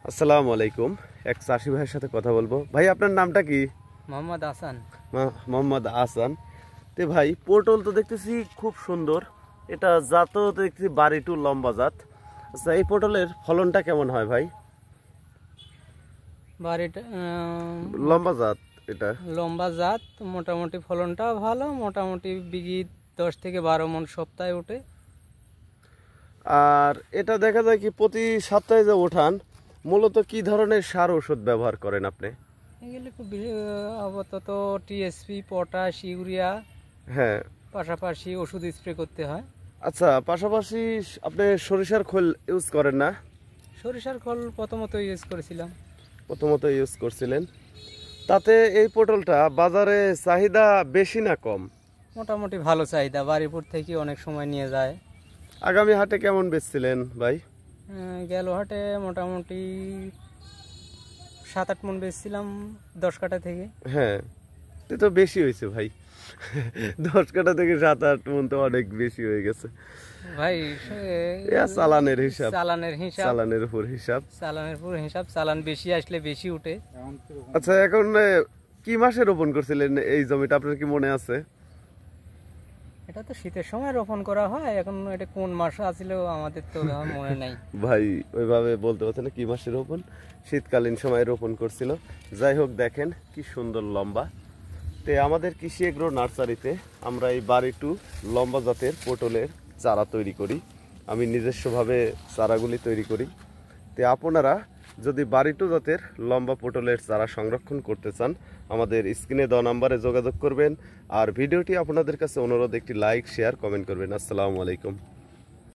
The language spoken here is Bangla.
আসসালামু আলাইকুম। এক চাষি ভাইয়ের সাথে কথা বলবো। ভাই আপনার নামটা কি? মোহাম্মদ হাসান। মোহাম্মদ হাসান। তে ভাই পটল তো দেখতেছি খুব সুন্দর, এটা জাতও দেখতেছি বাড়ি টু লম্বা জাত। আচ্ছা, এই পটলের ফলনটা কেমন হয় ভাই? বাড়িটা লম্বা জাত, এটা লম্বা জাত, মোটামুটি ফলনটা ভালো, মোটামুটি বিঘি 10 থেকে 12 মণ সপ্তাহে ওঠে। আর এটা দেখা যায় কি প্রতি সপ্তাহে যে ওঠান, মূলত কি ধরনের সার ওষুধ ব্যবহার করেন আপনি? এগুলো খুব আপাতত টিএসপি, পটাশ, ইউরিয়া, হ্যাঁ। পাশাপাশি ওষুধ স্প্রে করতে হয়। আচ্ছা, পাশাপাশি আপনি সরিষার খোল ইউজ করেন না? সরিষার খোল প্রথমত ইউজ করেছিলাম। প্রথমত ইউজ করছিলেন, তাতে এই পটলটা বাজারে চাহিদা বেশি না কম? মোটামুটি ভালো চাহিদা, বাড়িপুর থেকে অনেক সময় নিয়ে যায়। আগামী হাটে কেমন বেচছিলেন ভাই? গেল হাটে মোটামুটি 7-8 মণ বেচছিলাম 10 কাঠা থেকে। হ্যাঁ, এ তো বেশি হয়েছে ভাই। 10 কাঠা থেকে 7-8 মণ তো অনেক বেশি হয়ে গেছে ভাই। চালানের হিসাব, চালানের উপর হিসাব, চালান বেশি আসলে বেশি উঠে। আচ্ছা, এখন কি মাসে রোপণ করছিলেন এই জমিটা, আপনার কি মনে আছে? এটা তো শীতের সময় রোপণ করা হয়, এখন এটা কোন মাসে আছিল আমাদের তো মনে নাই। ভাই ওইভাবে বলতে পারছে না কি মাসে রোপণ, শীতকালীন সময় রোপণ করছিল। যাই হোক, দেখেন কি সুন্দর লম্বা। তে আমাদের কৃষি এগ্রো নার্সারিতে আমরা এই বাড়ি টু লম্বা জাতের পটলের চারা তৈরি করি। আমি নিজস্বভাবে চারাগুলি তৈরি করি। তে আপনারা যদি বাড়ি টু জাতের লম্বা পটলের চারা সংরক্ষণ করতে চান, আমাদের স্ক্রিনে দেওয়া নাম্বারে যোগাযোগ করবেন। আর ভিডিওটি আপনাদের কাছে অনুরোধ, একটি লাইক, শেয়ার, কমেন্ট করবেন। আসসালামু আলাইকুম।